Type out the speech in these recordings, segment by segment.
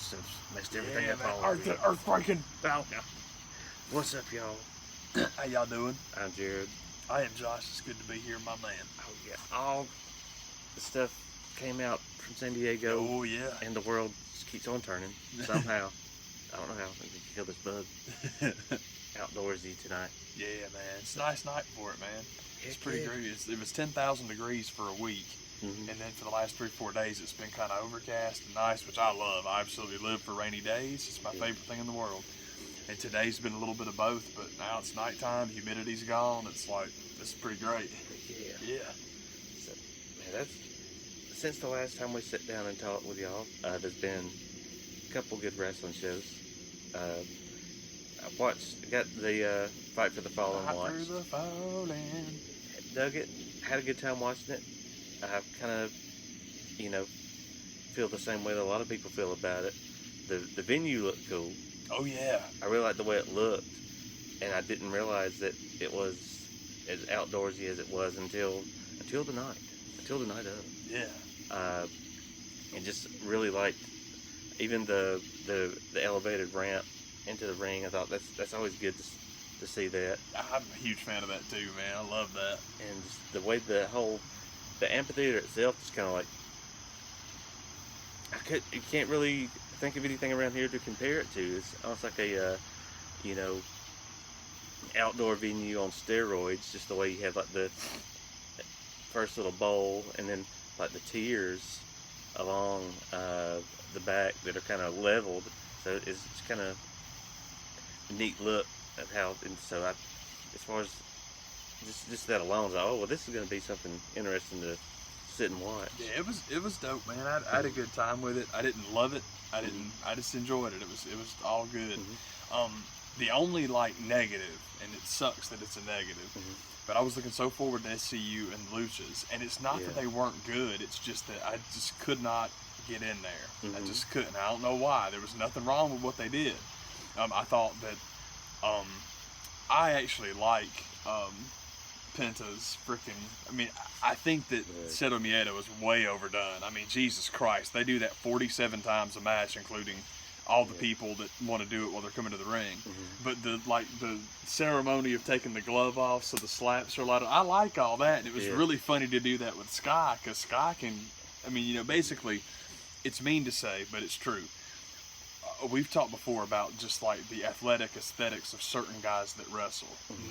stuff's messed everything up all man. over. Earthquaking. Oh, no. What's up, y'all? How y'all doing? I'm Jared. I am Josh. It's good to be here, my man. Oh, yeah. All the stuff came out from San Diego. Oh, yeah. And the world just keeps on turning somehow. I don't know how. I can kill this bug. Outdoorsy tonight. Yeah, man. It's a nice night for it, man. It's Heck pretty yeah. great. It was 10,000 degrees for a week. Mm-hmm. And then for the last 3 or 4 days, it's been kind of overcast and nice, which I love. I absolutely live for rainy days. It's my favorite thing in the world. And today's been a little bit of both, but now it's nighttime, humidity's gone. It's like, this is pretty great. Yeah. Yeah. So, man, that's since the last time we sat down and talked with y'all. There's been a couple good wrestling shows. I got the Fight for the Fallen Fight watched. for the Fallen. Dug it. Had a good time watching it. I kind of, feel the same way that a lot of people feel about it. The venue looked cool. Oh, yeah. I really liked the way it looked, and I didn't realize that it was as outdoorsy as it was until the night of. Yeah. And just really liked even the elevated ramp into the ring. I thought that's always good to see that. I'm a huge fan of that too, man. I love that. And just the way the amphitheater itself is kind of like, you can't really think of anything around here to compare it to. It's almost like a outdoor venue on steroids. Just the way you have like the first little bowl and then like the tiers along the back that are kind of leveled. So it's kind of a neat look of how. And so as far as just that alone, I was like, oh well, this is going to be something interesting to sit and watch. Yeah, it was dope, man. I had a good time with it. I didn't love it. I just enjoyed it. It was all good. Mm-hmm. The only like negative, and it sucks that it's a negative, but I was looking so forward to SCU and Luchas, and it's not that they weren't good. It's just that I just could not get in there. I just couldn't. I don't know why. There was nothing wrong with what they did. I thought that I actually like Penta's freaking. I mean, I think that Seto Miedo is way overdone. I mean, Jesus Christ, they do that 47 times a match, including all the people that want to do it while they're coming to the ring. But the ceremony of taking the glove off, so the slaps are light. I like all that, and it was really funny to do that with Sky, because Sky can. I mean, basically, it's mean to say, but it's true. We've talked before about just like the athletic aesthetics of certain guys that wrestle.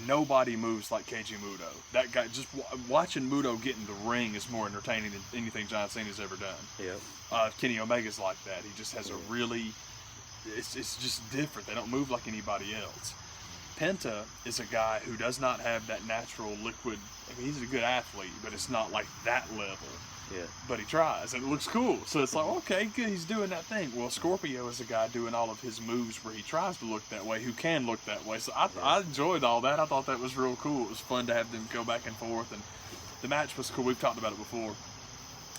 Nobody moves like Keiji Muto. That guy, just watching Muto get in the ring is more entertaining than anything John Cena's ever done. Yeah. Kenny Omega's like that. He just has a really, it's just different. They don't move like anybody else. Penta is a guy who does not have that natural liquid. I mean, he's a good athlete, but it's not like that level. Yeah. But he tries, and it looks cool. So it's like, okay, good, he's doing that thing. Well, Scorpio is a guy doing all of his moves where he tries to look that way, who can look that way. So I enjoyed all that. I thought that was real cool. It was fun to have them go back and forth, and the match was cool. We've talked about it before.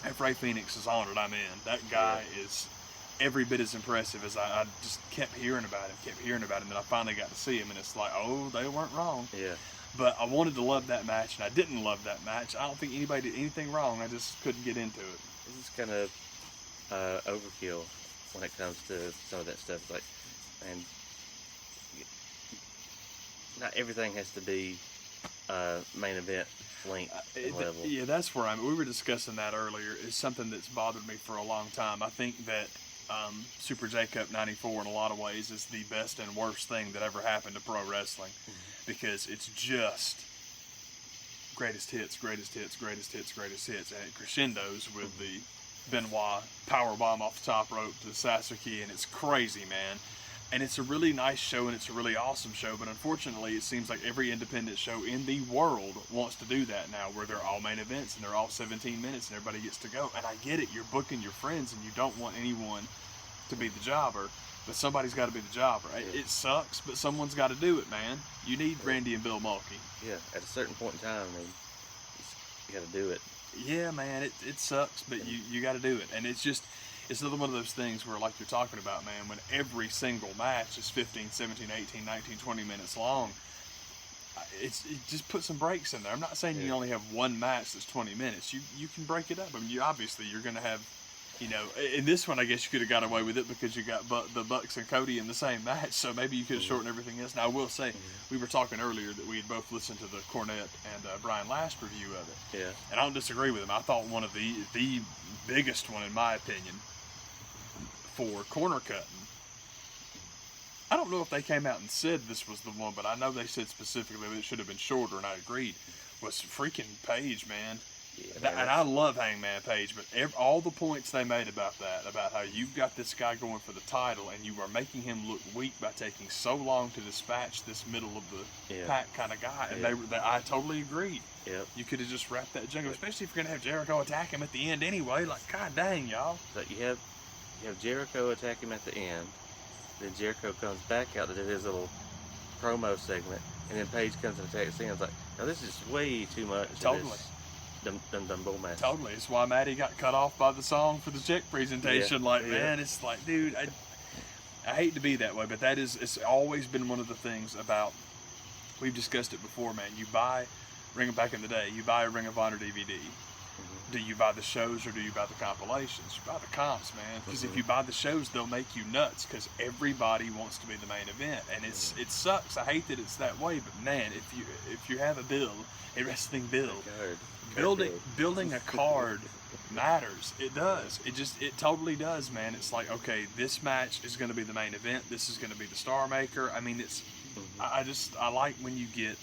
If Ray Phoenix is on it, I'm in. That guy is every bit as impressive as I just kept hearing about him, and then I finally got to see him, and it's like, oh, they weren't wrong. Yeah. But I wanted to love that match, and I didn't love that match. I don't think anybody did anything wrong. I just couldn't get into it. This is kind of overkill when it comes to some of that stuff. Like, and not everything has to be main event length and level. Yeah, that's where we were discussing that earlier. It's something that's bothered me for a long time. I think that Super J-Cup 94 in a lot of ways is the best and worst thing that ever happened to pro wrestling. Because it's just greatest hits, and it crescendos with the Benoit power bomb off the top rope to Sasuke, and it's crazy, man. And it's a really nice show, and it's a really awesome show, but unfortunately it seems like every independent show in the world wants to do that now, where they're all main events, and they're all 17 minutes, and everybody gets to go. And I get it, you're booking your friends, and you don't want anyone to be the jobber, but somebody's got to be the jobber. It sucks, but someone's got to do it, man. You need Randy and Bill Mulkey. Yeah, at a certain point in time, I mean, you got to do it. Yeah, man, it sucks, but you got to do it. And it's another one of those things where, like you're talking about, man, when every single match is 15, 17, 18, 19, 20 minutes long, it just put some breaks in there. I'm not saying you only have one match that's 20 minutes. You can break it up. I mean, you're going to have You know, in this one, I guess you could have got away with it because you got the Bucks and Cody in the same match, so maybe you could have shortened everything else. Now, I will say, we were talking earlier that we had both listened to the Cornette and Brian Last review of it. Yeah. And I don't disagree with him. I thought one of the biggest one, in my opinion, for corner cutting. I don't know if they came out and said this was the one, but I know they said specifically that it should have been shorter, and I agreed. Was freaking Page, man. Yeah, And I love Hangman Page, but all the points they made about that, about how you've got this guy going for the title, and you are making him look weak by taking so long to dispatch this middle of the pack kind of guy, and I totally agreed. Yep. You could have just wrapped that jungle, especially if you're gonna have Jericho attack him at the end anyway. Like, god dang, y'all. But you have Jericho attack him at the end, then Jericho comes back out to do his little promo segment, and then Page comes and attacks him. It's like, now this is way too much. Totally. Dum bull match. Totally. It's why Maddie got cut off by the song for the check presentation. Man, it's like, dude, I hate to be that way, but it's always been one of the things about, we've discussed it before, man. You buy, back in the day, you buy a Ring of Honor DVD. Do you buy the shows or do you buy the compilations? You buy the comps, man. Because if you buy the shows, they'll make you nuts because everybody wants to be the main event, and it sucks. I hate that it's that way, but man, if you have a wrestling build, building a card matters. It does. It totally does, man. It's like, okay, this match is going to be the main event. This is going to be the star maker. I mean, I like when you get.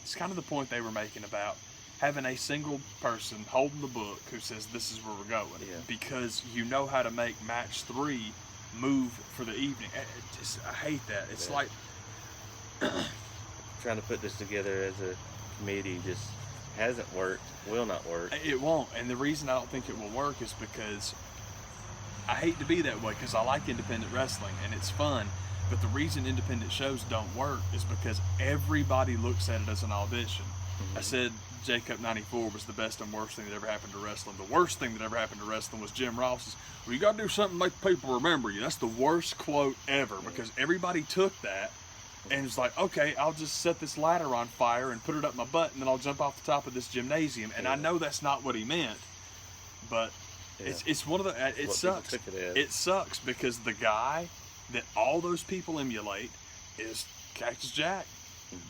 It's kind of the point they were making about having a single person holding the book who says this is where we're going, because you know how to make match 3 move for the evening. I hate that. It's like trying to put this together as a committee just hasn't worked, will not work. It won't, and the reason I don't think it will work is because I hate to be that way, because I like independent wrestling and it's fun, but the reason independent shows don't work is because everybody looks at it as an audition. I said J-Cup 94 was the best and worst thing that ever happened to wrestling. The worst thing that ever happened to wrestling was Jim Ross's, well, you got to do something to make people remember you. That's the worst quote ever, because everybody took that and was like, okay, I'll just set this ladder on fire and put it up my butt, and then I'll jump off the top of this gymnasium. And I know that's not what he meant, but it's one of the, it sucks. It sucks because the guy that all those people emulate is Cactus Jack.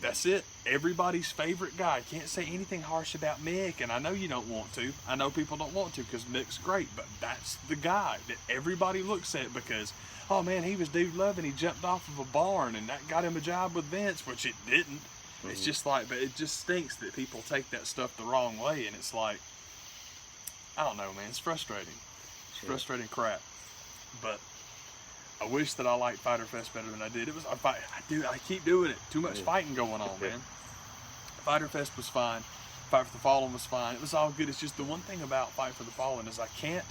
That's it. Everybody's favorite guy. Can't say anything harsh about Mick, and I know you don't want to. I know people don't want to because Mick's great, but that's the guy that everybody looks at because, oh man, he was dude loving. He jumped off of a barn, and that got him a job with Vince, which it didn't. It's just like, but it just stinks that people take that stuff the wrong way, and it's like, I don't know, man. It's frustrating. It's frustrating crap. But I wish that I liked Fyter Fest better than I did. I keep doing it. Too much fighting going on, man. Fyter Fest was fine. Fight for the Fallen was fine. It was all good. It's just the one thing about Fight for the Fallen is I can't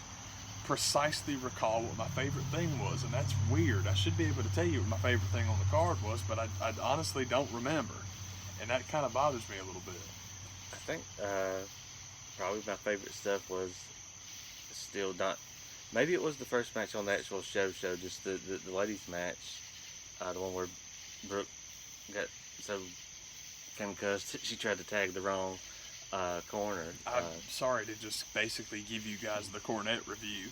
precisely recall what my favorite thing was, and that's weird. I should be able to tell you what my favorite thing on the card was, but I honestly don't remember, and that kind of bothers me a little bit. I think probably my favorite stuff was still not. Maybe it was the first match on the actual show, just the ladies' match, the one where Brooke got so concussed that she tried to tag the wrong corner. I'm sorry to just basically give you guys the Cornette review,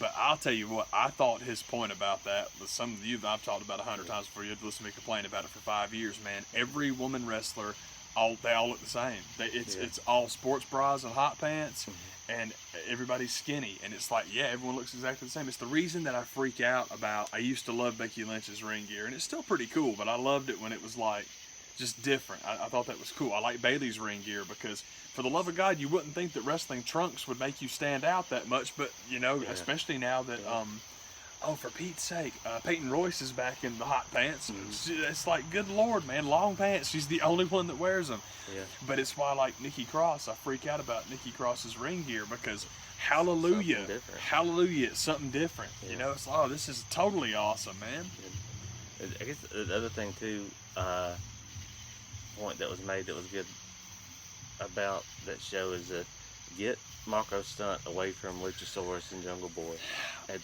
but I'll tell you what, I thought his point about that was some of you that I've talked about 100 times before. You had to listen to me complain about it for 5 years, man. Every woman wrestler, they all look the same. It's all sports bras and hot pants. And everybody's skinny, and it's like, yeah, everyone looks exactly the same. It's the reason that I freak out about, I used to love Becky Lynch's ring gear, and it's still pretty cool, but I loved it when it was like, just different. I thought that was cool. I like Bayley's ring gear because, for the love of God, you wouldn't think that wrestling trunks would make you stand out that much, but, you know, especially now that, oh, for Pete's sake, Peyton Royce is back in the hot pants. It's like, good Lord, man, long pants. She's the only one that wears them. But it's why, like Nikki Cross, I freak out about Nikki Cross's ring gear because, hallelujah, it's something different. You know, it's like, oh, this is totally awesome, man. I guess the other thing, too, point that was made that was good about that show is that get Mako Stunt away from Luchasaurus and Jungle Boy. And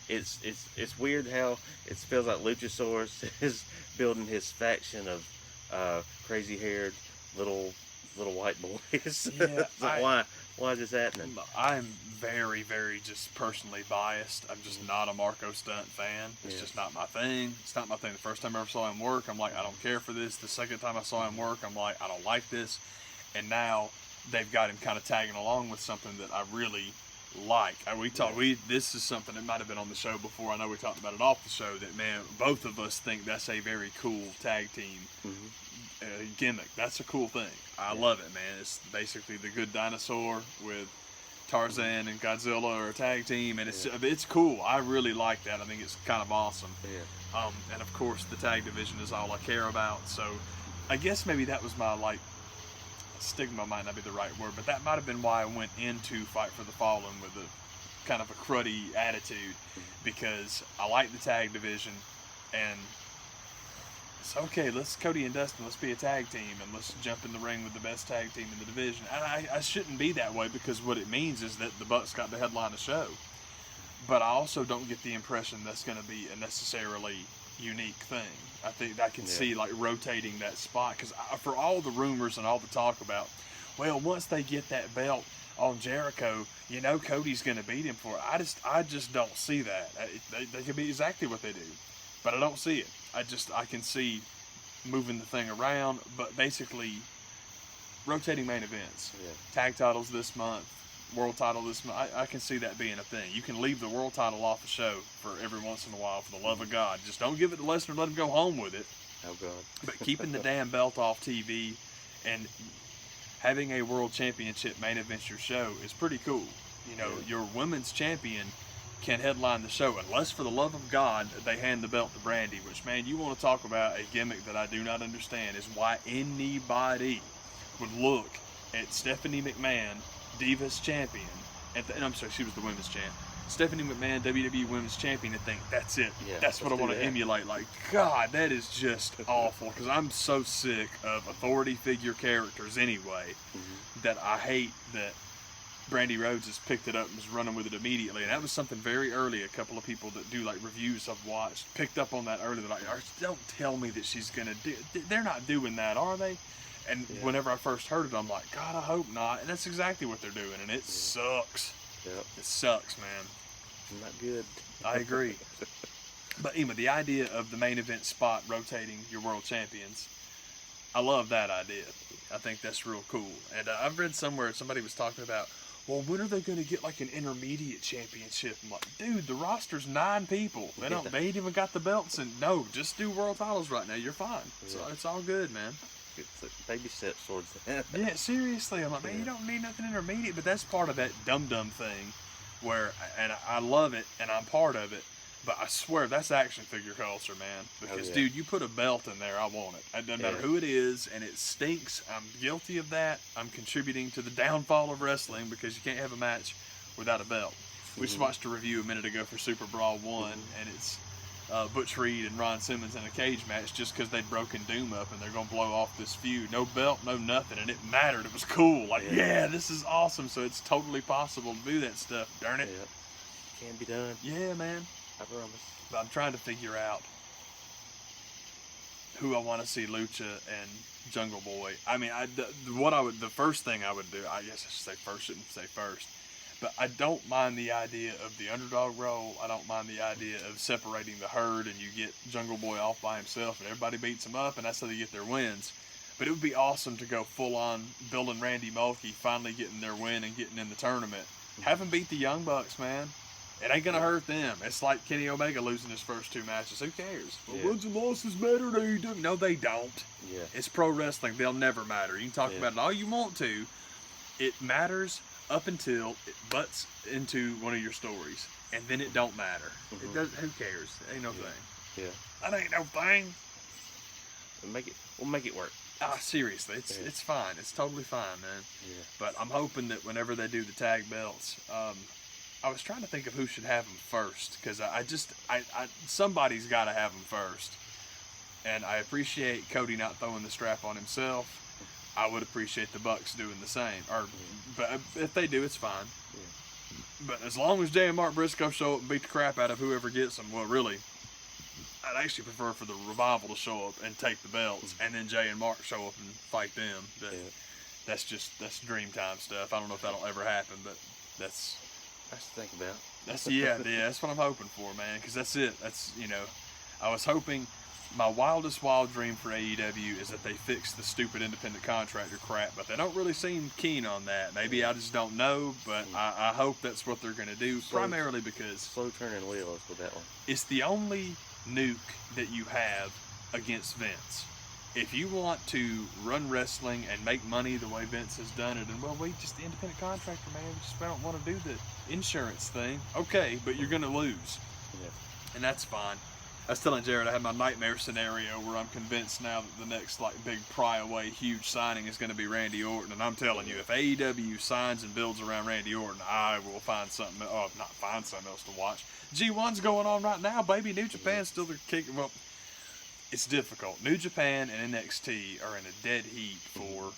it's weird how it feels like Luchasaurus is building his faction of crazy haired little white boys. Yeah, why Why is this happening? I'm very, very just personally biased. I'm just not a Marco Stunt fan. It's just not my thing. It's not my thing. The first time I ever saw him work, I'm like, I don't care for this. The second time I saw him work, I'm like, I don't like this. And now they've got him kind of tagging along with something that I really like. This is something that might have been on the show before. I know we talked about it off the show. That, man, both of us think that's a very cool tag team gimmick. That's a cool thing. I love it, man. It's basically the Good Dinosaur with Tarzan and Godzilla are a tag team, and it's cool. I really like that. I think it's kind of awesome. And of course, the tag division is all I care about. So, I guess maybe that was my stigma might not be the right word, but that might have been why I went into Fight for the Fallen with a kind of a cruddy attitude, because I like the tag division, and it's okay, Cody and Dustin, let's be a tag team, and let's jump in the ring with the best tag team in the division. And I shouldn't be that way, because what it means is that the Bucks got to headline the show. But I also don't get the impression that's going to be a necessarily unique thing. I think I can see rotating that spot, because for all the rumors and all the talk about, well, once they get that belt on Jericho, Cody's going to beat him for it. I just don't see that. They can be exactly what they do, but I don't see it. I can see moving the thing around, but basically rotating main events, tag titles this month, world title this month. I can see that being a thing. You can leave the world title off the show for every once in a while, for the love of God. Just don't give it to Lesnar, let him go home with it. Oh, God. But keeping the damn belt off TV and having a world championship main event your show is pretty cool. Your women's champion can headline the show, unless for the love of God they hand the belt to Brandy, which, man, you want to talk about a gimmick that I do not understand, is why anybody would look at Stephanie McMahon, Divas champion, and I'm sorry, she was the women's champ, Stephanie McMahon, WWE women's champion, and think, that's it, that's what I want to emulate. Like, God, that is just awful, because I'm so sick of authority figure characters anyway, that I hate that Brandy Rhodes has picked it up and is running with it immediately. And that was something very early. A couple of people that do reviews I've watched picked up on that early. They're like, don't tell me that she's going to do. They're not doing that, are they? And whenever I first heard it, I'm like, God, I hope not. And that's exactly what they're doing. And it sucks. It sucks, man. Not good. I agree. But anyway, the idea of the main event spot rotating your world champions, I love that idea. I think that's real cool. And I've read somewhere somebody was talking about, well, when are they going to get an intermediate championship? I'm like, dude, the roster's 9 people. They ain't even got the belts. And no, just do world titles right now. You're fine. So it's all good, man. It's baby steps towards that. Yeah, seriously. I'm like, man, you don't need nothing intermediate. But that's part of that dum-dum thing where, and I love it, and I'm part of it. But I swear, that's action figure culture, man. Because, dude, you put a belt in there, I want it. It doesn't matter who it is, and it stinks. I'm guilty of that. I'm contributing to the downfall of wrestling because you can't have a match without a belt. We just watched a review a minute ago for Super Brawl 1, and it's Butch Reed and Ron Simmons in a cage match just because they'd broken Doom up, and they're going to blow off this feud. No belt, no nothing, and it mattered. It was cool. This is awesome. So it's totally possible to do that stuff. Darn it. Can be done. Yeah, man. I promise. But I'm trying to figure out who I want to see Lucha and Jungle Boy. I mean, the first thing I would do, I guess I should say first, shouldn't say first, but I don't mind the idea of the underdog role. I don't mind the idea of separating the herd and you get Jungle Boy off by himself and everybody beats him up and that's how they get their wins. But it would be awesome to go full on Bill and Randy Mulkey finally getting their win and getting in the tournament. Have them beat the Young Bucks, man. It ain't going to hurt them. It's like Kenny Omega losing his first 2 matches. Who cares? Well, wins and losses matter to you. No, they don't. It's pro wrestling. They'll never matter. You can talk about it all you want to. It matters up until it butts into one of your stories. And then it don't matter. It does. Who cares? It ain't no thing. That ain't no thing. We'll make it work. Seriously. It's fine. It's totally fine, man. But I'm hoping that whenever they do the tag belts, I was trying to think of who should have them first, because somebody's got to have them first. And I appreciate Cody not throwing the strap on himself. I would appreciate the Bucks doing the same. But if they do, it's fine. But as long as Jay and Mark Briscoe show up and beat the crap out of whoever gets them, well, really, I'd actually prefer for the Revival to show up and take the belts, and then Jay and Mark show up and fight them. But that's dream time stuff. I don't know if that'll ever happen, but that's to think about. that's what I'm hoping for, man. Because that's it. That's I was hoping. My wildest wild dream for AEW is that they fix the stupid independent contractor crap, but they don't really seem keen on that. Maybe I just don't know, but I hope that's what they're going to do, primarily because... Slow turning wheels with that one. It's the only nuke that you have against Vince. If you want to run wrestling and make money the way Vince has done it, and we just the independent contractor, man, we don't want to do the insurance thing. Okay, but you're going to lose. Yeah. And that's fine. I was telling Jared I had my nightmare scenario where I'm convinced now that the next big pry away huge signing is going to be Randy Orton, and I'm telling you, if AEW signs and builds around Randy Orton, I will find something. Not find something else to watch. G1's going on right now, baby. New Japan's still the kicking. Well, it's difficult. New Japan and NXT are in a dead heat for.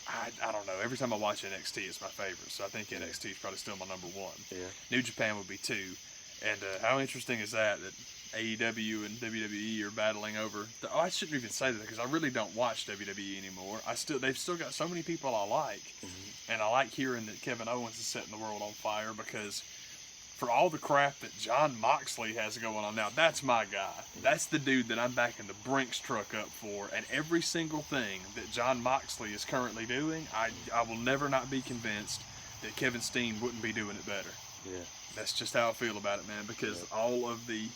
I don't know. Every time I watch NXT, it's my favorite. So I think NXT is probably still my number one. Yeah. New Japan would be 2. And how interesting is that AEW and WWE are battling over. I shouldn't even say that because I really don't watch WWE anymore. They've still got so many people I like, and I like hearing that Kevin Owens is setting the world on fire because for all the crap that Jon Moxley has going on now, that's my guy. That's the dude that I'm backing the Brinks truck up for, and every single thing that Jon Moxley is currently doing, I will never not be convinced that Kevin Steen wouldn't be doing it better. Yeah. That's just how I feel about it, man, because all of the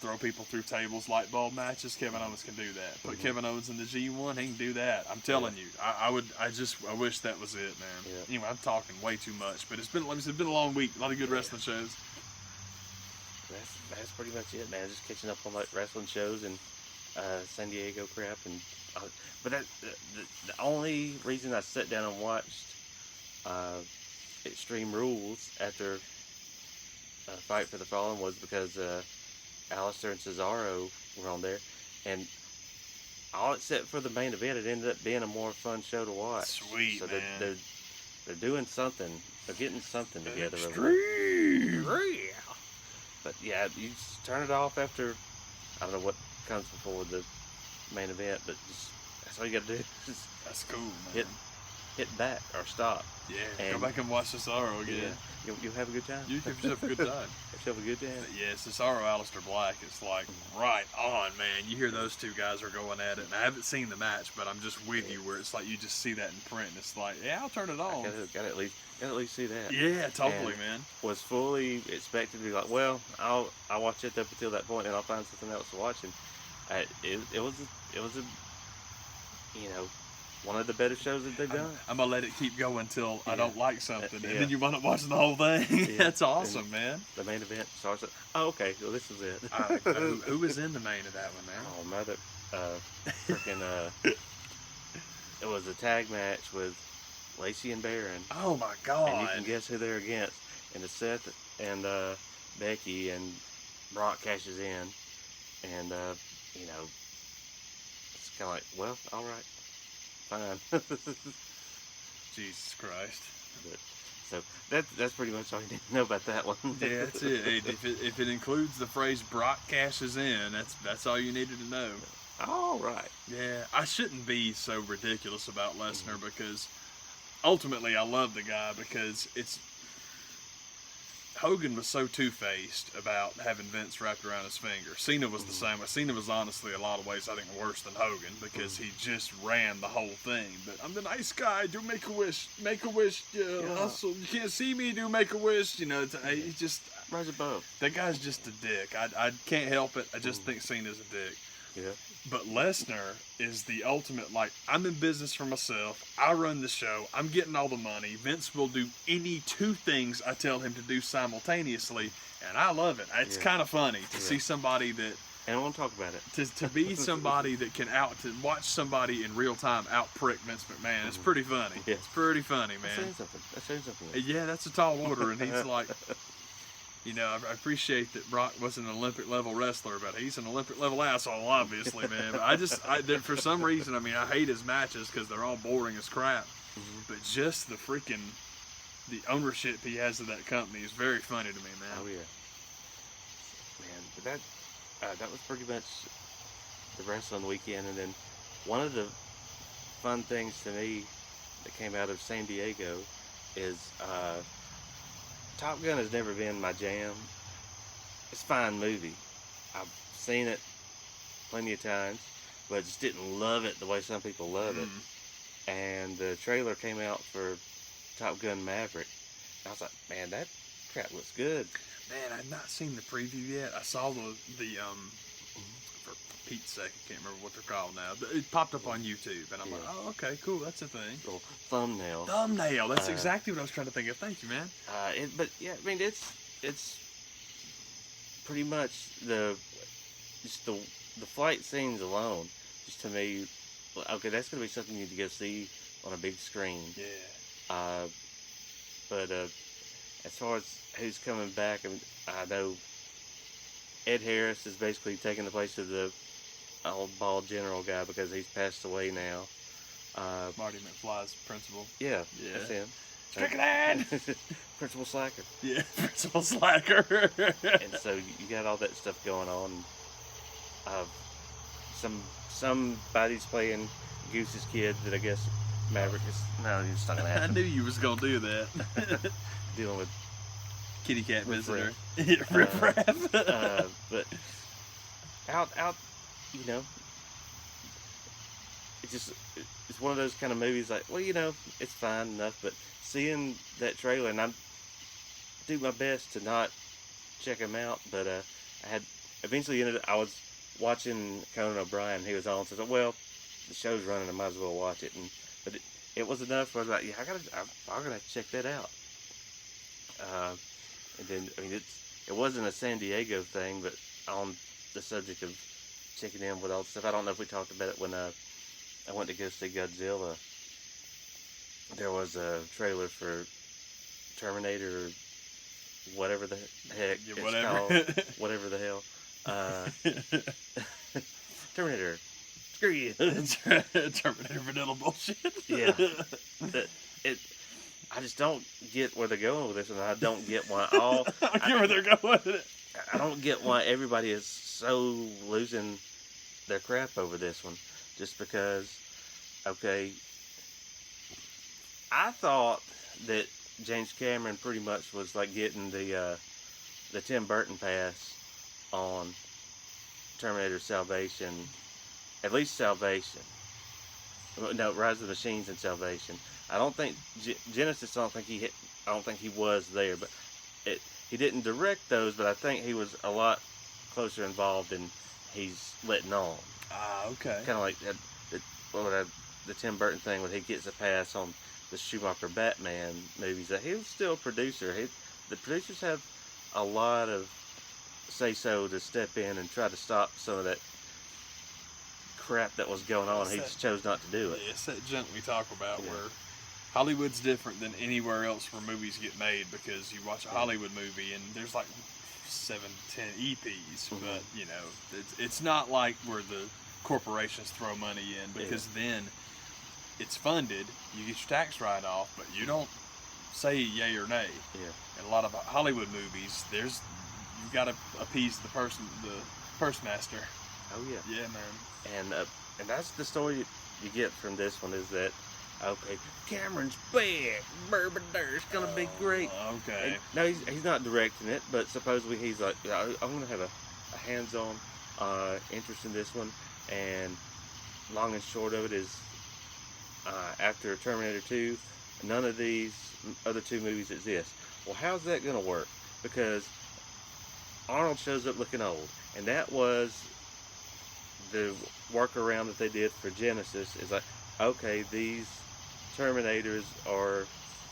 throw people through tables, light bulb matches, Kevin Owens can do that. Put Kevin Owens in the G1, he can do that. I'm telling you. I wish that was it, man. Yeah. Anyway, I'm talking way too much, but it's been a long week. A lot of good wrestling shows. That's pretty much it, man. Just catching up on wrestling shows and San Diego crap, and but the only reason I sat down and watched Extreme Rules after Fight for the Fallen was because Alistair and Cesaro were on there, and all except for the main event, it ended up being a more fun show to watch. Sweet, so man. They're doing something. They're getting something together. Extreme. But yeah, you just turn it off after, I don't know what comes before the main event, but that's all you got to do. That's cool, man. Hit back or stop. Yeah, and go back and watch Cesaro again. Yeah, you'll have a good time. You give yourself a good time. You'll have a good time. But yeah, Cesaro, Aleister Black is right on, man. You hear those two guys are going at it, and I haven't seen the match, but I'm just with you where it's like you just see that in print, and it's like, yeah, I'll turn it on. Gotta at least see that. Yeah, totally, and man. Was fully expected to be like, well, I'll watch it up until that point, and I'll find something else to watch. And it was a one of the better shows that they've done. I'm gonna let it keep going till I don't like something, and yeah. then you wind up watching the whole thing. Yeah. That's awesome, man. The main event starts. Oh, okay. Well, this is it. Who was in the main of that one, man? Oh, Maverick. It was a tag match with Lacey and Baron. Oh my God! And you can guess who they're against. And it's Seth and Becky, and Brock cashes in, and it's kind of like, well, all right. Fine. Jesus Christ. But, so that's pretty much all you need to know about that one. Yeah, that's it. If it includes the phrase Brock cashes in, that's all you needed to know. All right. Yeah, I shouldn't be so ridiculous about Lesnar because ultimately I love the guy because Hogan was so two-faced about having Vince wrapped around his finger. Cena was the same way. Cena was honestly, a lot of ways, I think, worse than Hogan because he just ran the whole thing. But I'm the nice guy. Do Make-A-Wish. Make-A-Wish. Hustle. You can't see me. Do Make-A-Wish. He just... Rise above. That guy's just a dick. I can't help it. I just think Cena's a dick. Yeah. But Lesnar is the ultimate, I'm in business for myself. I run the show. I'm getting all the money. Vince will do any 2 things I tell him to do simultaneously, and I love it. It's kind of funny to see somebody that... And I want to talk about it. To be somebody that can to watch somebody in real time out-prick Vince McMahon. It's pretty funny. Yeah. It's pretty funny, man. That's saying something. Yeah, that's a tall order, and he's like... I appreciate that Brock wasn't an Olympic-level wrestler, but he's an Olympic-level asshole, obviously, man. But for some reason, I hate his matches because they're all boring as crap. But just the ownership he has of that company is very funny to me, man. Oh, yeah. Man, but that was pretty much the wrestling weekend. And then one of the fun things to me that came out of San Diego is Top Gun has never been my jam. It's a fine movie. I've seen it plenty of times, but just didn't love it the way some people love it. And the trailer came out for Top Gun Maverick. And I was like, man, that crap looks good. Man, I've not seen the preview yet. I saw the for Pete's sake, I can't remember what they're called now. It popped up on YouTube, and I'm like, oh, okay, cool, that's a thing. Little thumbnail. Thumbnail. That's exactly what I was trying to think of. Thank you, man. But yeah, I mean, it's pretty much the flight scenes alone. Just to me, okay, that's gonna be something you need to go see on a big screen. Yeah. But as far as who's coming back, I know Ed Harris is basically taking the place of the old bald general guy because he's passed away now. Marty McFly's principal. Yeah, that's him. Strickland! Principal Slacker. Yeah, Principal Slacker. And so you got all that stuff going on. Somebody's playing Goose's kid that I guess Maverick is. No, he's not gonna happen. I knew you was gonna do that. Dealing with kitty cat visitor. Riff Raff. But out, you know, it's one of those kind of movies like, well, you know, it's fine enough, but seeing that trailer, and I do my best to not check him out, but I had eventually I was watching Conan O'Brien. He was on, so I thought, well, the show's running, I might as well watch it. But it was enough where I was like, yeah, I'm gonna check that out. And then, I mean, it wasn't a San Diego thing, but on the subject of checking in with all the stuff, I don't know if we talked about it when I went to go see Godzilla. There was a trailer for Terminator, or whatever the heck it's called, whatever the hell. Terminator, screw you. Terminator vanilla bullshit. Yeah. I just don't get where they're going with this, and I don't get why I don't get where they're going with it. I don't get why everybody is so losing their crap over this one. Just because, okay, I thought that James Cameron pretty much was like getting the Tim Burton pass on Terminator Salvation, at least Salvation. No, Rise of the Machines and Salvation. I don't think Genesis. I don't think he was there, but he didn't direct those. But I think he was a lot closer involved than he's letting on. Ah, okay. Kind of like the Tim Burton thing when he gets a pass on the Schumacher Batman movies. That he was still a producer. The producers have a lot of say-so to step in and try to stop some of that crap that was going on. He just chose not to do it. Yeah, it's that junk we talk about where Hollywood's different than anywhere else where movies get made, because you watch a Hollywood movie and there's like 7-10 EPs, but you know, it's not like where the corporations throw money in, because then it's funded, you get your tax write-off, but you don't say yay or nay. In a lot of Hollywood movies, you've got to appease the purse master. Oh yeah. Yeah, man. And that's the story you get from this one, is that, okay, Cameron's back, Bourbon There's gonna be great. Okay. And, no, he's not directing it, but supposedly he's like, I'm gonna have a hands-on interest in this one. And long and short of it is, after Terminator 2, none of these other two movies exist. Well, how's that gonna work? Because Arnold shows up looking old, and that was the workaround that they did for Genesis. Is like, okay, these Terminators are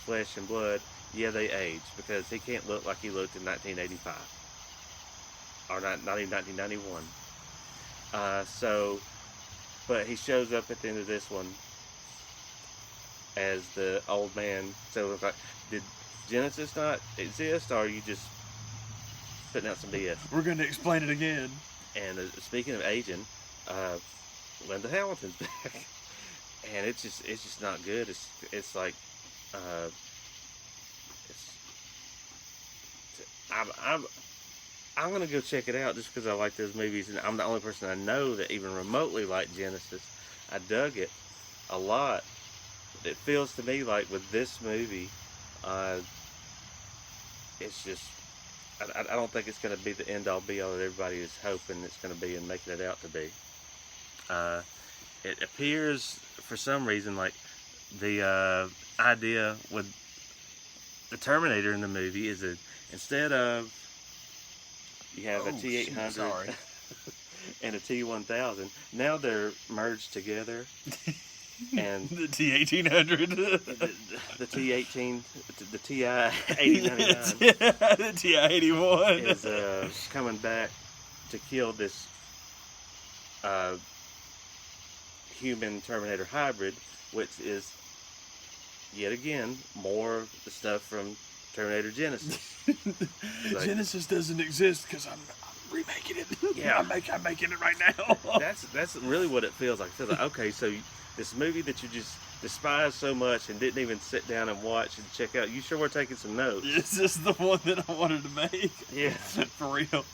flesh and blood. Yeah, they age, because he can't look like he looked in 1985 or not even 1991. But he shows up at the end of this one as the old man. So it's like, did Genesis not exist, or are you just putting out some BS? We're going to explain it again. And speaking of aging, Linda Hamilton's back, and it's just not good. It's like, I'm gonna go check it out just because I like those movies, and I'm the only person I know that even remotely liked Genesis. I dug it, a lot. It feels to me like with this movie, it's just, I don't think it's going to be the end-all be-all that everybody is hoping it's going to be and making it out to be. It appears, for some reason, like the idea with the Terminator in the movie is that instead of you have a T-800 and a T-1000, now they're merged together. And the T-1800, the T-18, the TI-8099, the TI-81 is coming back to kill this human Terminator hybrid, which is yet again more of the stuff from Terminator Genesis. Like, Genesis doesn't exist because I'm remaking it. Yeah, I'm making it right now. that's really what it feels like. It feels like, okay, so this movie that you just despise so much and didn't even sit down and watch and check out, you sure were taking some notes. This is the one that I wanted to make. Yeah, for real.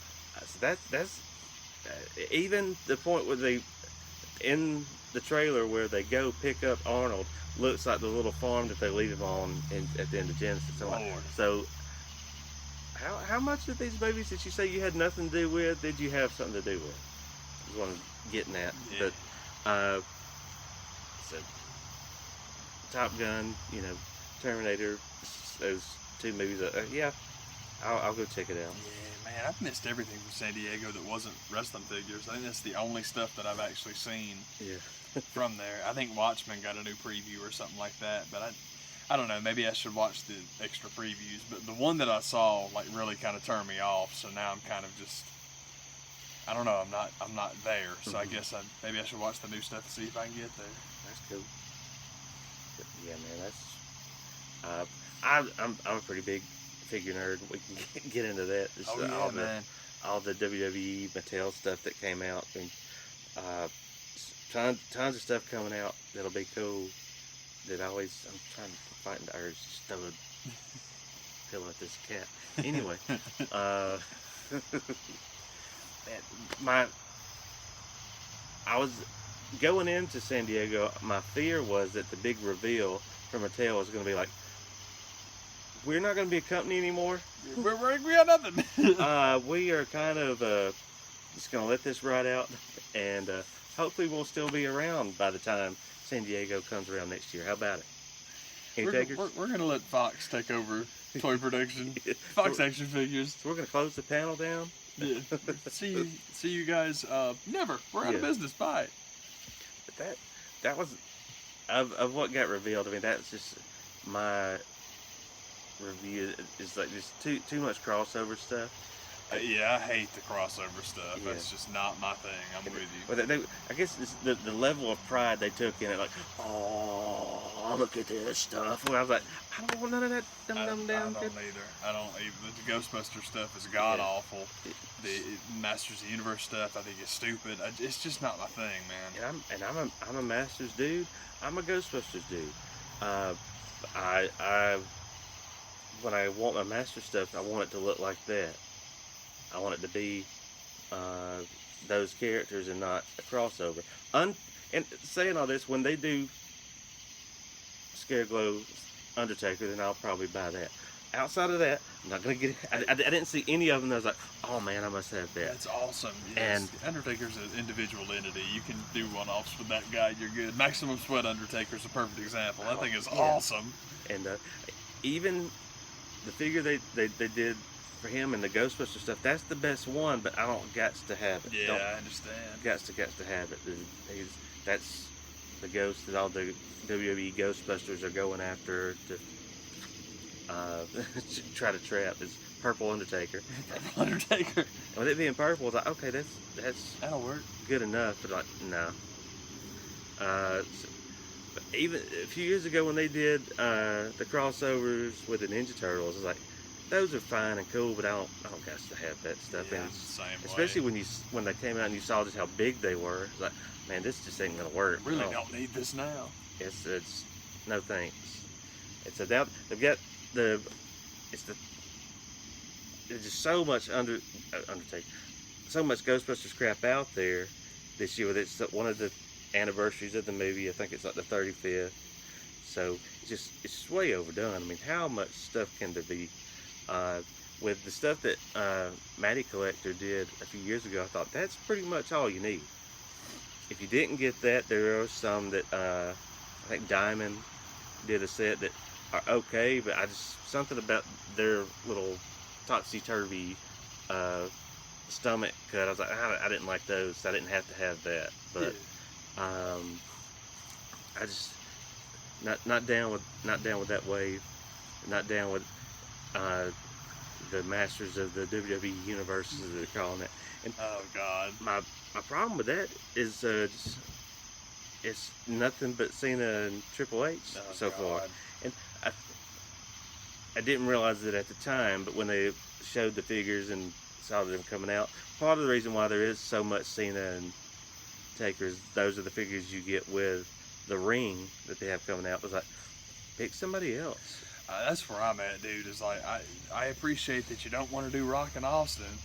So that's even the point where they, in the trailer where they go pick up Arnold, looks like the little farm that they leave him on at the end of Genesis. So how much of these movies that you say you had nothing to do with did you have something to do with? Is what I'm getting at. Yeah. But so Top Gun, Terminator, those two movies. Yeah, I'll go check it out. Yeah, man, I've missed everything from San Diego that wasn't wrestling figures. I think that's the only stuff that I've actually seen. Yeah. From there, I think Watchmen got a new preview or something like that. But I don't know. Maybe I should watch the extra previews. But the one that I saw really kind of turned me off. So now I'm kind of just, I don't know. I'm not there. So I guess maybe I should watch the new stuff to see if I can get there. That's cool. But yeah, man, that's I'm a pretty big figure nerd. We can get into that. Just, man. All the WWE Mattel stuff that came out, and tons of stuff coming out that'll be cool. I'm trying to fight the urge to just throw a pillow at this cat. Anyway, I was going into San Diego. My fear was that the big reveal from Mattel was going to be like, we're not going to be a company anymore. We got nothing. We are kind of just going to let this ride out, and hopefully we'll still be around by the time San Diego comes around next year. How about it? Any takers? We're going to let Fox take over toy production. Fox action figures. So we're going to close the panel down? Yeah. See you guys. Never. We're out of business. Bye. But that was of what got revealed. I mean, that's just my review. Is like just too much crossover stuff. Yeah, I hate the crossover stuff. Yeah. That's just not my thing. I'm with you. But I guess it's the level of pride they took in it, like, oh, look at this stuff. Well, I was like, I don't want none of that dumb. I don't either. The Ghostbuster stuff is god awful. The Masters of the Universe stuff, I think, is stupid. It's just not my thing, man. And I'm a Masters dude. I'm a Ghostbusters dude. When I want my Master stuff, I want it to look like that. I want it to be those characters and not a crossover. And saying all this, when they do Scareglow Undertaker, then I'll probably buy that. Outside of that, I'm not going to get it. I didn't see any of them that I was like, oh man, I must have that. That's awesome. Yes. And Undertaker's an individual entity. You can do one-offs with that guy, you're good. Maximum Sweat Undertaker's a perfect example. That thing is awesome. And even the figure they did for him and the Ghostbuster stuff, that's the best one, but I don't gots to have it. Yeah, I understand. Gots to have it. That's the ghost that all the WWE Ghostbusters are going after to try to trap is Purple Undertaker. Purple Undertaker. And with it being purple, I was like, okay, that'll work. Good enough, but like, no. But even a few years ago when they did the crossovers with the Ninja Turtles, I was like, those are fine and cool, but I don't got to have that stuff. Yeah, and same especially way. when they came out and you saw just how big they were. It's like, man, this just ain't gonna work. Really don't need this now. It's no thanks. It's they've got there's just so much Undertaker, so much Ghostbusters crap out there this year. It's one of the anniversaries of the movie. I think it's like the 35th. So it's way overdone. I mean, how much stuff can there be? With the stuff that Matty Collector did a few years ago, I thought that's pretty much all you need. If you didn't get that, there are some that I think Diamond did a set that are okay, but something about their little topsy-turvy stomach cut. I was like, I didn't like those. So I didn't have to have that, but I just not down with that wave. Not down with the masters of the WWE universe, as they're calling it. And oh God, my problem with that is it's nothing but Cena and Triple H so far. And I didn't realize it at the time, but when they showed the figures and saw them coming out, part of the reason why there is so much Cena and Taker is those are the figures you get with the ring that they have coming out. Was like, pick somebody else. That's where I'm at, dude. Is like I appreciate that you don't want to do Rock and Austin,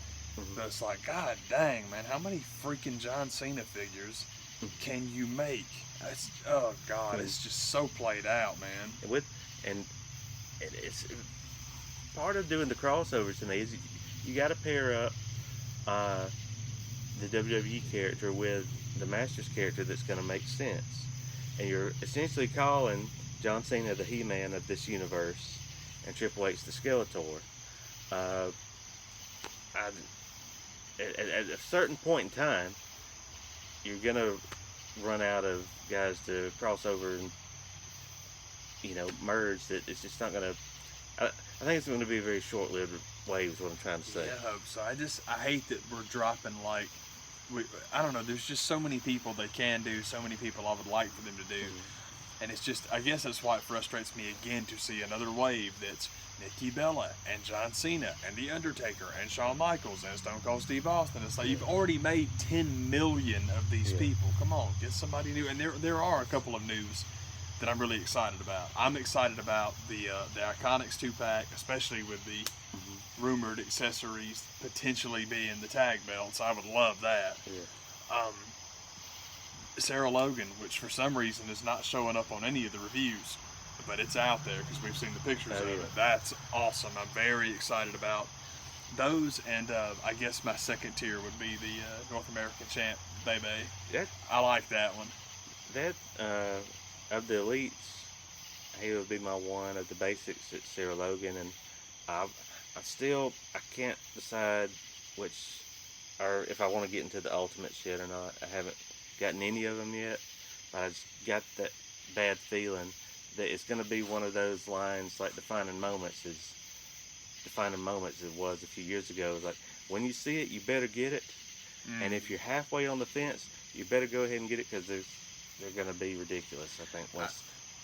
but it's like, God dang, man, how many freaking John Cena figures can you make? Oh God, it's just so played out, man. And it's part of doing the crossover to me is you got to pair up the WWE character with the Masters character that's going to make sense, and you're essentially calling John Cena the He-Man of this universe and Triple H the Skeletor. At a certain point in time, you're gonna run out of guys to cross over and merge. That it's just not gonna. I think it's going to be a very short-lived wave. Is what I'm trying to say. Yeah, I hope so. I hate that we're dropping like. I don't know. There's just so many people they can do. So many people I would like for them to do. And it's just, I guess that's why it frustrates me again to see another wave that's Nikki Bella and John Cena and The Undertaker and Shawn Michaels and Stone Cold Steve Austin. It's like you've already made 10 million of these people. Come on, get somebody new. And there are a couple of news that I'm really excited about. I'm excited about the Iconics 2-pack, especially with the rumored accessories potentially being the tag belts. I would love that. Yeah. Sarah Logan, which for some reason is not showing up on any of the reviews, but it's out there because we've seen the pictures of it. That's awesome. I'm very excited about those, and I guess my second tier would be the North American Champ, Bebe. Yeah. I like that one. That of the elites, he would be my one. Of the basics, it's Sarah Logan, and I can't decide which, or if I want to get into the Ultimates yet or not. I haven't gotten any of them yet, but I just got that bad feeling that it's going to be one of those lines like Defining Moments it was a few years ago. It was like, when you see it, you better get it, and if you're halfway on the fence, you better go ahead and get it, because they're going to be ridiculous, I think, once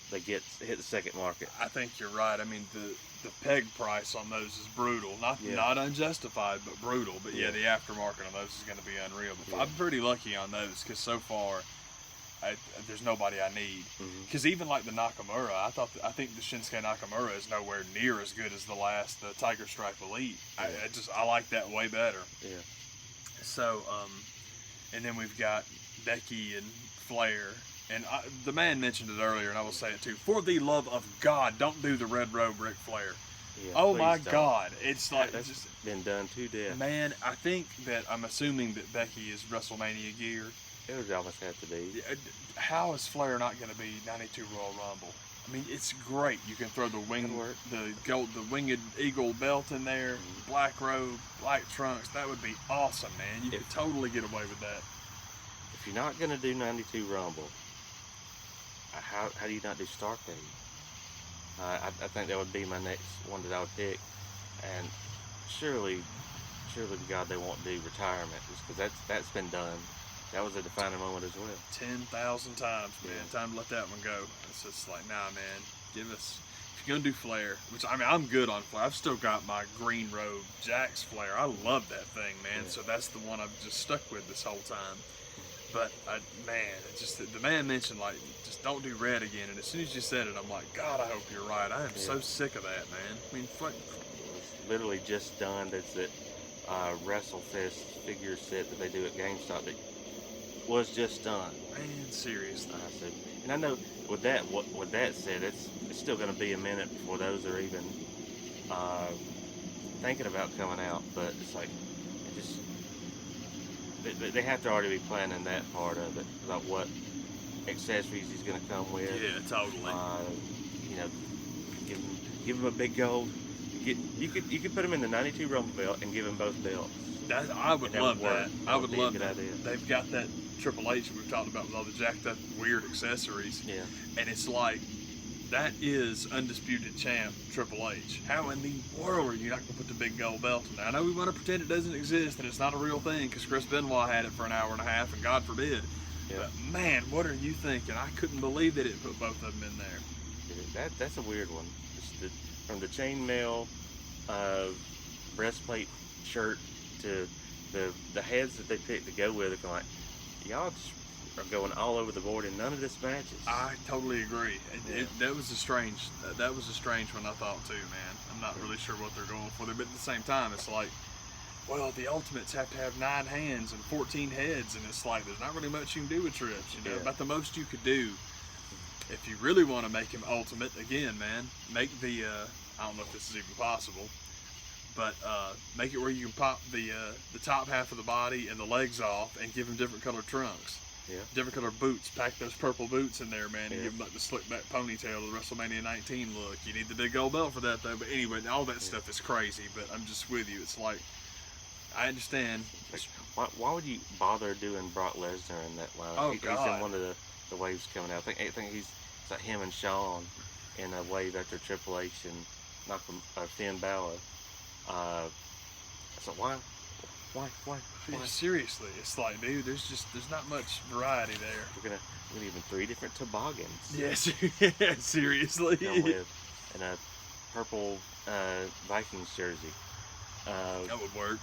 they hit the second market. I think you're right. I mean, the peg price on those is brutal. Not unjustified, but brutal. But yeah, the aftermarket on those is going to be unreal. But I'm pretty lucky on those, because so far, there's nobody I need. Because even like the Nakamura, I think the Shinsuke Nakamura is nowhere near as good as the Tiger Stripe Elite. I like that way better. Yeah. So, and then we've got Becky and Flair. And the man mentioned it earlier, and I will say it too. For the love of God, don't do the red robe Ric Flair. Yeah, oh my God. It's like... That's just been done to death. Man, I think that... I'm assuming that Becky is WrestleMania gear. It would almost have to be. How is Flair not going to be 92 Royal Rumble? I mean, it's great. You can throw the winged eagle belt in there, black robe, black trunks. That would be awesome, man. You could totally get away with that. If you're not going to do 92 Rumble, how do you not do Starrcade? I think that would be my next one that I would pick, and surely to God they won't do retirement, just because that's been done. That was a defining moment as well. 10,000 times, man. Time to let that one go. It's just like, nah, man. Give us. If you're gonna do Flair, which I mean, I'm good on Flair. I've still got my green robe Jax Flair. I love that thing, man. So that's the one I've just stuck with this whole time. But man, it's just the man mentioned like just don't do red again, and as soon as you said it, I'm like, God, I hope you're right. I am so sick of that, man. I mean, it's literally just done. That's that WrestleFest figure set that they do at GameStop. That was just done. Man, seriously. So, and I know with that said, it's still going to be a minute before those are even uh, thinking about coming out. But it's like it just they have to already be planning that part of it about what accessories he's going to come with. Yeah, totally. You know, give him a big gold. You could put him in the '92 Rumble belt and give him both belts. I would love that. I would love that. Idea. They've got that Triple H we've talked about with all the jacked up weird accessories. Yeah. And it's like, that is undisputed champ Triple H. How in the world are you not going to put the big gold belt in there? I know we want to pretend it doesn't exist and it's not a real thing because Chris Benoit had it for an hour and a half and God forbid. Yeah. But man, what are you thinking? I couldn't believe they didn't put both of them in there. That's a weird one. From the chainmail breastplate shirt to the heads that they picked to go with it, like y'all just are going all over the board and none of this matches. I totally agree. That was a strange one I thought too, man. I'm not really sure what they're going for there, but at the same time, it's like, well, the Ultimates have to have 9 hands and 14 heads, and it's like there's not really much you can do with Trips. You know, about the most you could do. If you really want to make him Ultimate, again, man, make the I don't know if this is even possible, but make it where you can pop the top half of the body and the legs off and give him different colored trunks. Yeah. Different colored boots. Pack those purple boots in there, man, and give him like the slick back ponytail, the WrestleMania 19 look. You need the big gold belt for that, though. But anyway, all that stuff is crazy, but I'm just with you. It's like, I understand. Why would you bother doing Brock Lesnar in that line? He's in one of the waves coming out. I think he's like him and Shawn in a wave after Triple H and Finn Balor. So why? Yeah, seriously, it's like, dude, there's not much variety there. We're gonna even 3 different toboggans. Yes, seriously. And a purple Vikings jersey. That would work.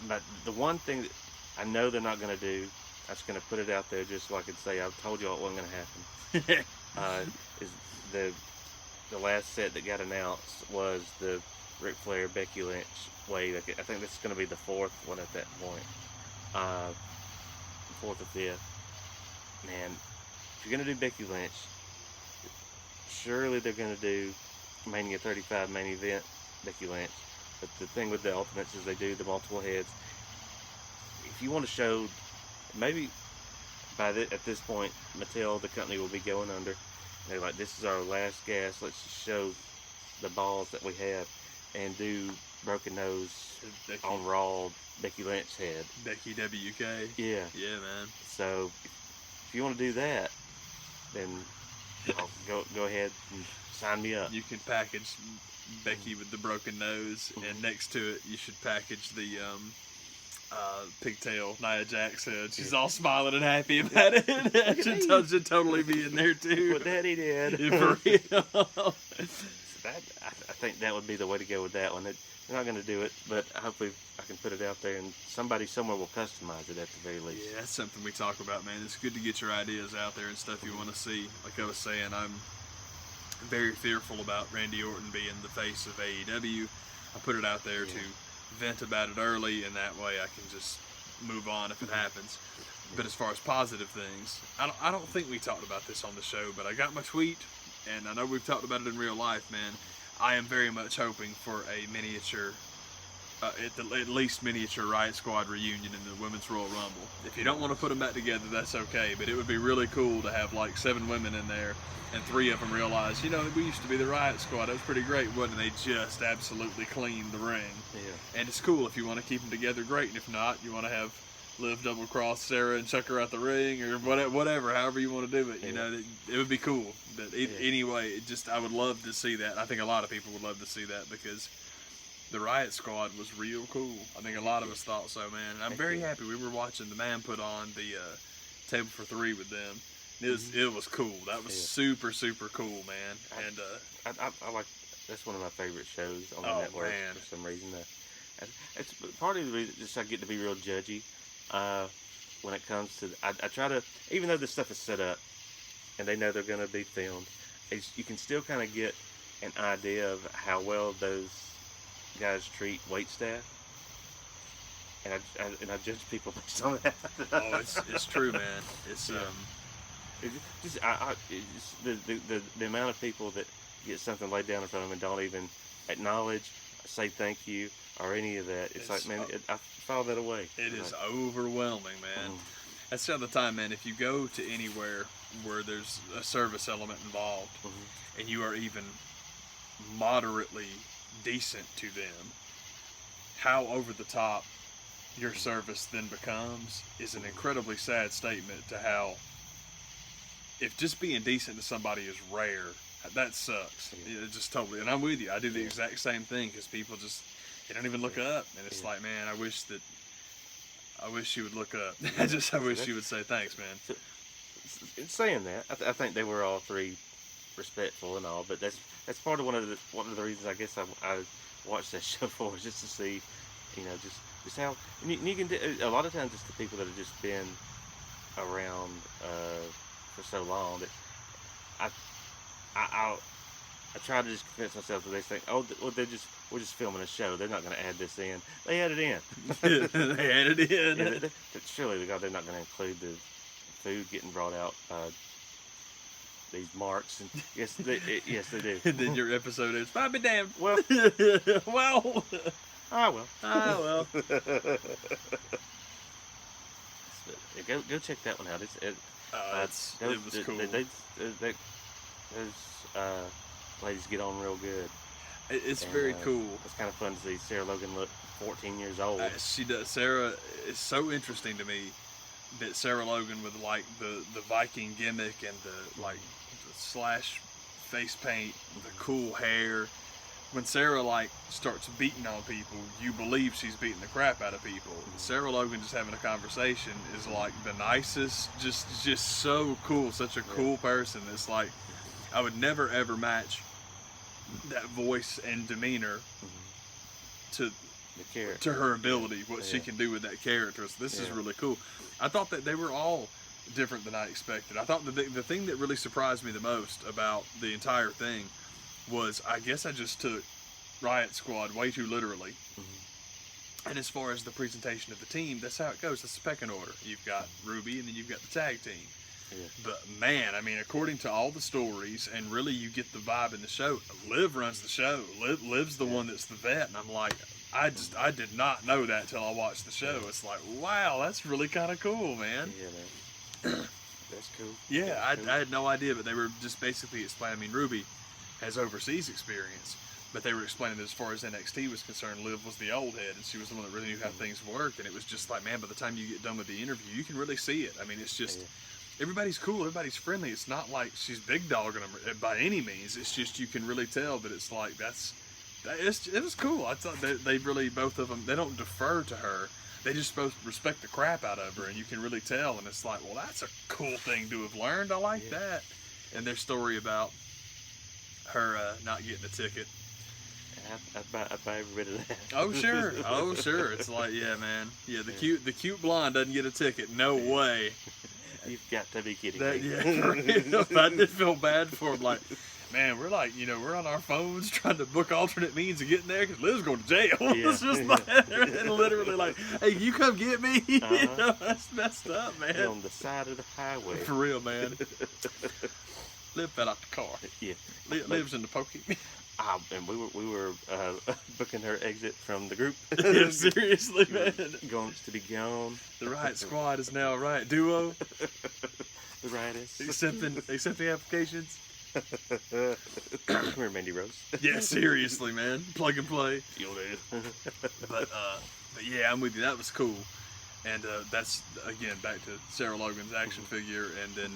but the one thing that I know they're not gonna do, I'm just gonna put it out there just so I could say I've told you it wasn't gonna happen. Is the last set that got announced was the Ric Flair Becky Lynch wave. I think this is going to be the 4th one at that point. 4th or 5th. Man, if you're going to do Becky Lynch, surely they're going to do Mania 35 main event Becky Lynch. But the thing with the Ultimates is they do the multiple heads. If you want to show, maybe at this point, Mattel, the company, will be going under. They're like, this is our last gas. Let's just show the balls that we have and do Broken Nose on Raw Becky Lynch head. Becky WK. Yeah. Yeah, man. So if you want to do that, then go ahead and sign me up. You can package Becky with the broken nose, and next to it, you should package the pigtail Nia Jax head. She's all smiling and happy about it. It should totally be in there too. What Daddy did. For real. I think that would be the way to go with that one. They're not going to do it, but hopefully I can put it out there and somebody somewhere will customize it at the very least. Yeah, that's something we talk about, man. It's good to get your ideas out there and stuff you want to see. Like I was saying, I'm very fearful about Randy Orton being the face of AEW. I put it out there to vent about it early, and that way I can just move on if it happens. But as far as positive things, I don't think we talked about this on the show, but I got my tweet, and I know we've talked about it in real life, man. I am very much hoping for a miniature, at least miniature Riot Squad reunion in the Women's Royal Rumble. If you don't want to put them back together, that's okay, but it would be really cool to have like 7 women in there, and 3 of them realize, you know, we used to be the Riot Squad. That was pretty great, wasn't it? They just absolutely cleaned the ring. Yeah. And it's cool if you want to keep them together, great, and if not, you want to have Liv double cross Sarah and chuck her out the ring, or whatever, however you want to do it. You know, it would be cool. But anyway, I would love to see that. I think a lot of people would love to see that because the Riot Squad was real cool. I think a lot of us thought so, man. And I'm very happy. We were watching the man put on the table for 3 with them. It was cool. That was super, super cool, man. And I like, that's one of my favorite shows on the network for some reason. It's part of the reason just I get to be real judgy when it comes to. I try to, even though this stuff is set up and they know they're going to be filmed, you can still kind of get an idea of how well those guys treat wait staff. and I judge people based on that. Oh, it's true, man. It's It's just it's the amount of people that get something laid down in front of them and don't even acknowledge, say thank you, or any of that. It's like, man, I file that away. It is overwhelming, man. That's the other time, man. If you go to anywhere where there's a service element involved, and you are even moderately decent to them, how over the top your service then becomes is an incredibly sad statement to how, if just being decent to somebody is rare, that sucks. It just totally, and I'm with you. I do the exact same thing, because people just, they don't even look up, and it's like, man, I wish you would look up. I wish you would say thanks, man. So, in saying that, I think they were all three respectful and all, but that's part of one of the reasons I guess I watched that show for, is just to see, just how, and you can do, a lot of times it's the people that have just been around for so long that I try to just convince myself that they think, oh, well, we're just filming a show. They're not going to add this in. They added in. They added in. Yeah, surely they're not going to include the food getting brought out by these marks. And yes, they do. And then your episode is, "I'll be damned." Well, well. Well. Go check that one out. It was cool. Those ladies get on real good. It's very cool. It's kind of fun to see Sarah Logan look 14 years old. She does. Sarah is so interesting to me, that Sarah Logan with like the Viking gimmick and the slash face paint, the cool hair. When Sarah starts beating on people, you believe she's beating the crap out of people. Sarah Logan just having a conversation is like the nicest, just so cool, such a cool person. It's like, I would never ever match that voice and demeanor to her ability, what she can do with that character. So this is really cool. I thought that they were all different than I expected. I thought that the thing that really surprised me the most about the entire thing was, I guess I just took Riot Squad way too literally. And as far as the presentation of the team, that's how it goes. That's the pecking order. You've got Ruby, and then you've got the tag team. But man, I mean, according to all the stories, and really you get the vibe in the show, Liv runs the show. Liv's the one that's the vet, and I'm like, I did not know that till I watched the show. It's like, wow, that's really kind of cool, man. Yeah, man. That's cool. Yeah, I had no idea, but they were just basically explaining. I mean, Ruby has overseas experience, but they were explaining that as far as NXT was concerned, Liv was the old head, and she was the one that really knew how things worked. And it was just like, man, by the time you get done with the interview, you can really see it. I mean, it's just, everybody's cool, everybody's friendly. It's not like she's big dogging them by any means. It's just, you can really tell that it's like, it was cool. I thought they really, both of them, they don't defer to her. They just both respect the crap out of her, and you can really tell. And it's like, well, that's a cool thing to have learned. I like that. And their story about her not getting a ticket. I'd buy every bit of that. Oh sure. It's like, yeah, man. Yeah, the cute blonde doesn't get a ticket. No way. You've got to be kidding me. Yeah, I did feel bad for him. Like, man, we're like, we're on our phones trying to book alternate means of getting there because Liv's going to jail. It's just like, and literally like, hey, you come get me. That's messed up, man. You're on the side of the highway. For real, man. Liv fell out the car. Yeah. Liv's in the pokey. And we were booking her exit from the group. Yeah, seriously, man. To be gone. The Riot Squad is now a Riot Duo. The Rioters. Accepting applications. Come here, Mandy Rose. Yeah, seriously, man. Plug and play. You'll do. But yeah, I'm with you. That was cool. And that's, again, back to Sarah Logan's action figure. And then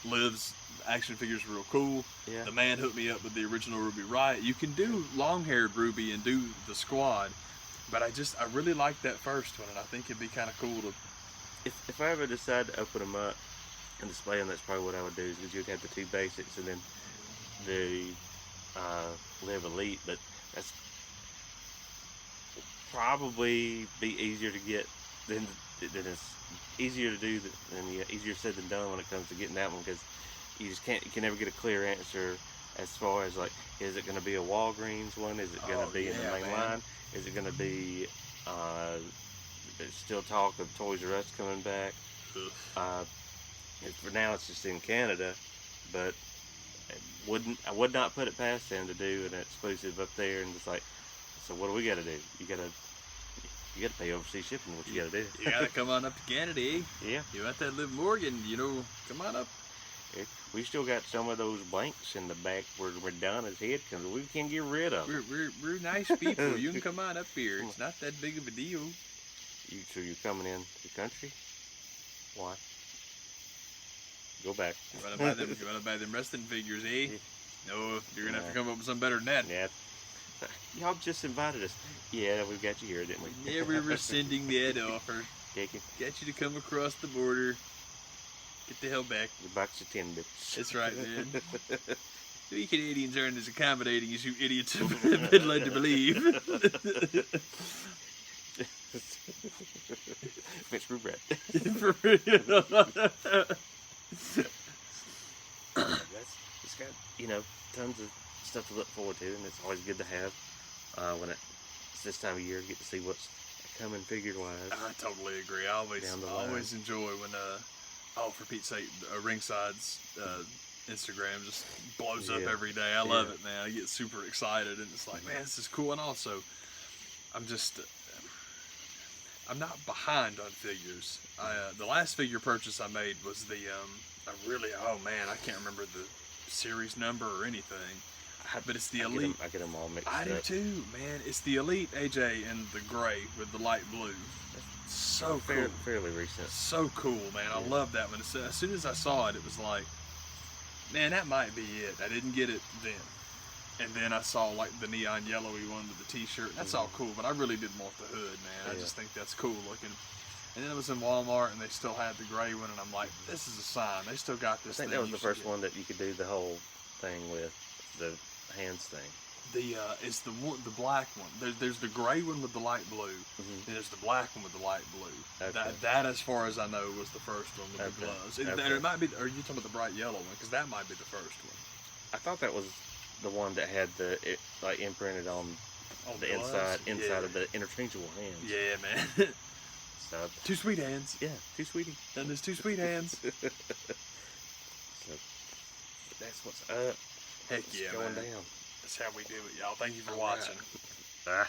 Liv's action figures were real cool. Yeah. The man hooked me up with the original Ruby Riot. You can do long-haired Ruby and do the squad, but I really like that first one, and I think it'd be kind of cool to... If I ever decide to open them up and display them, that's probably what I would do, because you'd have the two basics and then the Live Elite, but that's probably be easier to get than it's easier to do than easier said than done when it comes to getting that one, because you can never get a clear answer as far as like, is it going to be a Walgreens one? Is it going to be in the main line? Is it going to be there's still talk of Toys R Us coming back. For now, it's just in Canada, but I would not put it past them to do an exclusive up there. And it's like, so what do we got to do? You got to pay overseas shipping. What you got to do? You got to come on up to Canada, eh? Yeah. You want that Liv Morgan? Come on up. We still got some of those blanks in the back where Madonna's head comes. We can't get rid of them. We're nice people. You can come on up here. It's not that big of a deal. So you're coming in the country? Why? Go back. You want to buy them wrestling figures, eh? No, you're gonna have to come up with something better than that. Yeah. Y'all just invited us. Yeah, we've got you here, didn't we? Never rescinding that offer. Take it. Got you to come across the border. Get the hell back. The box of Timbits. That's right, man. We Canadians aren't as accommodating as you idiots have been led to believe. It's regret. For real. It's got, tons of stuff to look forward to, and it's always good to have when it's this time of year, get to see what's coming figure-wise. I totally agree. I always enjoy when, for Pete's sake, Ringside's Instagram just blows up every day. I love it, man. I get super excited, and it's like, man, this is cool. And also, I'm not behind on figures. The last figure purchase I made was I can't remember the series number or anything, but it's the Elite. I get them all mixed up. I do too, man. It's the Elite AJ in the gray with the light blue. So cool. Fairly recent. So cool, man. I love that one. As soon as I saw it, it was like, man, that might be it. I didn't get it then. And then I saw like the neon yellowy one with the t-shirt. That's all cool, but I really did want the hood, man. I just think that's cool looking. And then it was in Walmart, and they still had the gray one, and I'm like, this is a sign. They still got this thing. I think that was the first one that you could do the whole thing with, the hands thing. It's the black one. There's the gray one with the light blue, and there's the black one with the light blue. Okay. That, as far as I know, was the first one with the gloves. It might be, or you talking about the bright yellow one? Because that might be the first one. I thought that was the one that had it imprinted on the gloves? inside of the interchangeable hands. Yeah, man. So, two sweet hands. Yeah, two sweetie. And there's two sweet hands. So that's what's up. Heck yeah, going man. down. That's how we do it, y'all. Thank you for watching. Right.